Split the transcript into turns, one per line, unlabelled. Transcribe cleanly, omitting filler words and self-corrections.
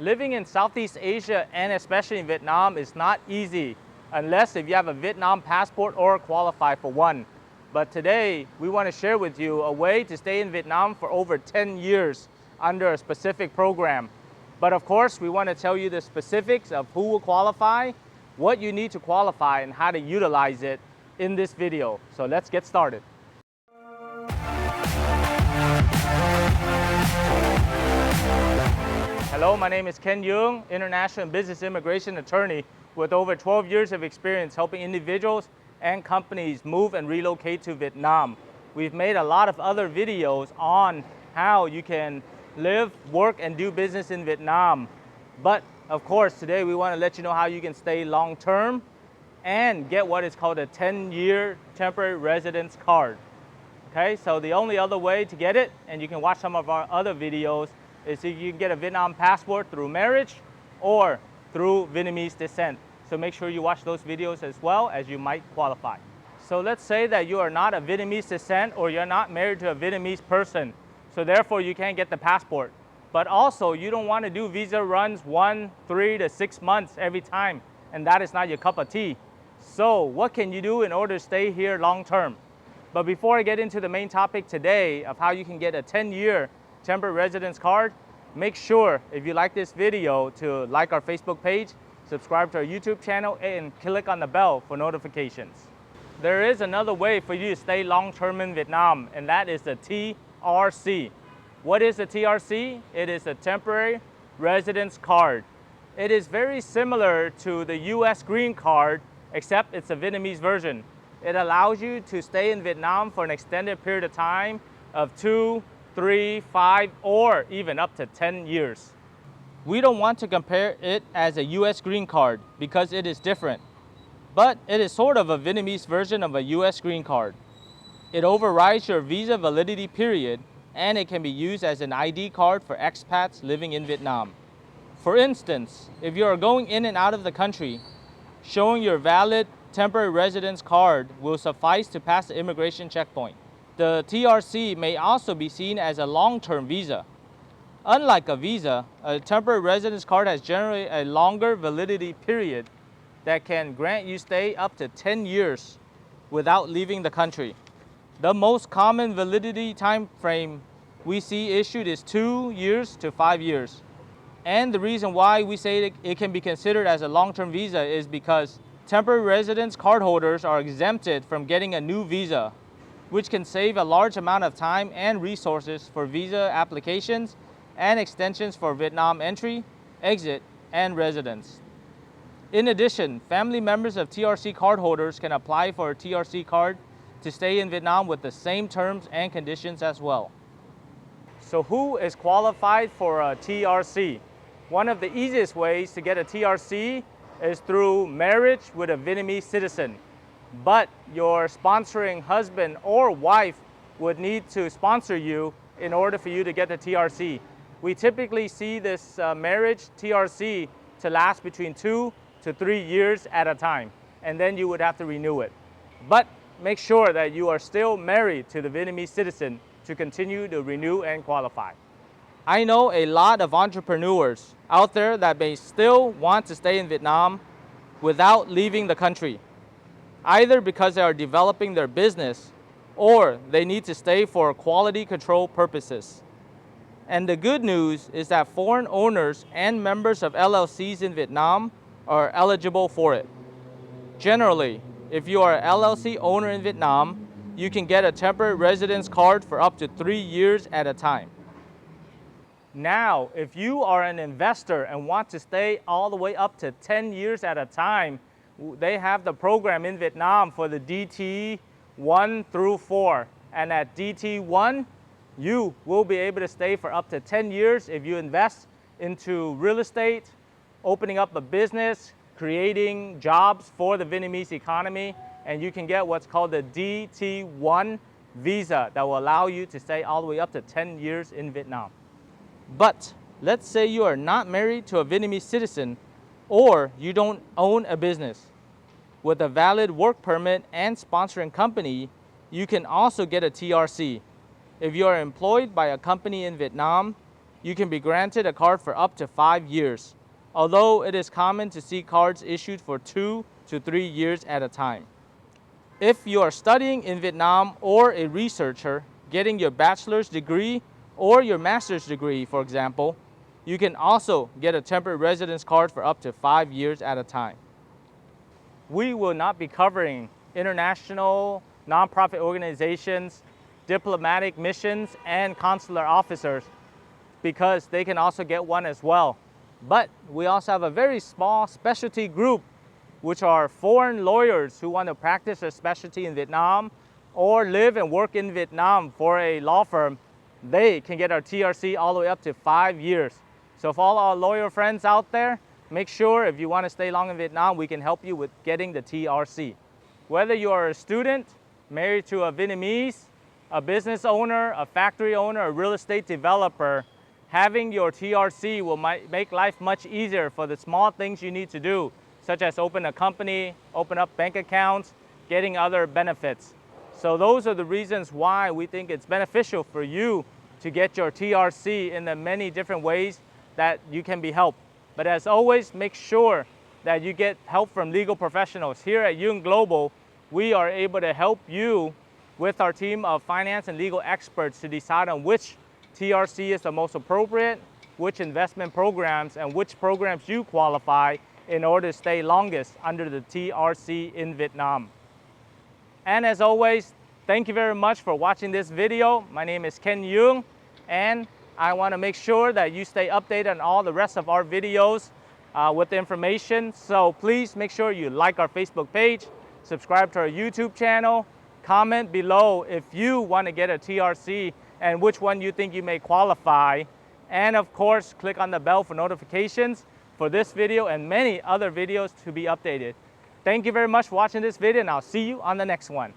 Living in Southeast Asia and especially in Vietnam is not easy unless if you have a Vietnam passport or qualify for one. But today we want to share with you a way to stay in Vietnam for over 10 years under a specific program. But of course we want to tell you the specifics of who will qualify, what you need to qualify, and how to utilize it in this video. So let's get started. Hello, my name is Ken Duong, International Business Immigration Attorney with over 12 years of experience helping individuals and companies move and relocate to Vietnam. We've made a lot of other videos on how you can live, work, and do business in Vietnam. But of course, today we want to let you know how you can stay long-term and get what is called a 10-year temporary residence card. Okay, so the only other way to get it, and you can watch some of our other videos, is you can get a Vietnam passport through marriage or through Vietnamese descent. So make sure you watch those videos as well, as you might qualify. So let's say that you are not a Vietnamese descent or you're not married to a Vietnamese person. So therefore you can't get the passport. But also you don't want to do visa runs 1, 3 to 6 months every time, and that is not your cup of tea. So what can you do in order to stay here long term? But before I get into the main topic today of how you can get a 10-year temporary residence card, make sure if you like this video to like our Facebook page, subscribe to our YouTube channel, and click on the bell for notifications. There is another way for you to stay long-term in Vietnam, and that is the TRC. What is the TRC? It is a temporary residence card. It is very similar to the U.S. green card, except it's a Vietnamese version. It allows you to stay in Vietnam for an extended period of time of 2, 3, 5, or even up to 10 years. We don't want to compare it as a U.S. green card because it is different, but it is sort of a Vietnamese version of a U.S. green card. It overrides your visa validity period, and it can be used as an ID card for expats living in Vietnam. For instance, if you are going in and out of the country, showing your valid temporary residence card will suffice to pass the immigration checkpoint. The TRC may also be seen as a long-term visa. Unlike a visa, a temporary residence card has generally a longer validity period that can grant you stay up to 10 years without leaving the country. The most common validity time frame we see issued is 2 years to 5 years. And the reason why we say it can be considered as a long-term visa is because temporary residence card holders are exempted from getting a new visa, which can save a large amount of time and resources for visa applications and extensions for Vietnam entry, exit, and residence. In addition, family members of TRC cardholders can apply for a TRC card to stay in Vietnam with the same terms and conditions as well. So who is qualified for a TRC? One of the easiest ways to get a TRC is through marriage with a Vietnamese citizen. But your sponsoring husband or wife would need to sponsor you in order for you to get the TRC. We typically see this marriage TRC to last between 2 to 3 years at a time, and then you would have to renew it. But make sure that you are still married to the Vietnamese citizen to continue to renew and qualify. I know a lot of entrepreneurs out there that may still want to stay in Vietnam without leaving the country, either because they are developing their business or they need to stay for quality control purposes. And the good news is that foreign owners and members of LLCs in Vietnam are eligible for it. Generally, if you are an LLC owner in Vietnam, you can get a temporary residence card for up to 3 years at a time. Now, if you are an investor and want to stay all the way up to 10 years at a time, they have the program in Vietnam for the DT 1 through 4. And at DT 1, you will be able to stay for up to 10 years if you invest into real estate, opening up a business, creating jobs for the Vietnamese economy, and you can get what's called the DT1 visa that will allow you to stay all the way up to 10 years in Vietnam. But let's say you are not married to a Vietnamese citizen or you don't own a business. With a valid work permit and sponsoring company, you can also get a TRC. If you are employed by a company in Vietnam, you can be granted a card for up to 5 years, although it is common to see cards issued for 2 to 3 years at a time. If you are studying in Vietnam or a researcher, getting your bachelor's degree or your master's degree, for example, you can also get a temporary residence card for up to 5 years at a time. We will not be covering international nonprofit organizations, diplomatic missions, and consular officers because they can also get one as well. But we also have a very small specialty group, which are foreign lawyers who want to practice their specialty in Vietnam or live and work in Vietnam for a law firm. They can get our TRC all the way up to 5 years. So for all our lawyer friends out there, make sure if you want to stay long in Vietnam, we can help you with getting the TRC. Whether you are a student, married to a Vietnamese, a business owner, a factory owner, a real estate developer, having your TRC will make life much easier for the small things you need to do, such as open a company, open up bank accounts, getting other benefits. So those are the reasons why we think it's beneficial for you to get your TRC in the many different ways that you can be helped. But as always, make sure that you get help from legal professionals. Here at Duong Global, we are able to help you with our team of finance and legal experts to decide on which TRC is the most appropriate, which investment programs, and which programs you qualify in order to stay longest under the TRC in Vietnam. And as always, thank you very much for watching this video. My name is Ken Duong, and I want to make sure that you stay updated on all the rest of our videos with the information. So please make sure you like our Facebook page, subscribe to our YouTube channel, comment below if you want to get a TRC and which one you think you may qualify. And of course, click on the bell for notifications for this video and many other videos to be updated. Thank you very much for watching this video, and I'll see you on the next one.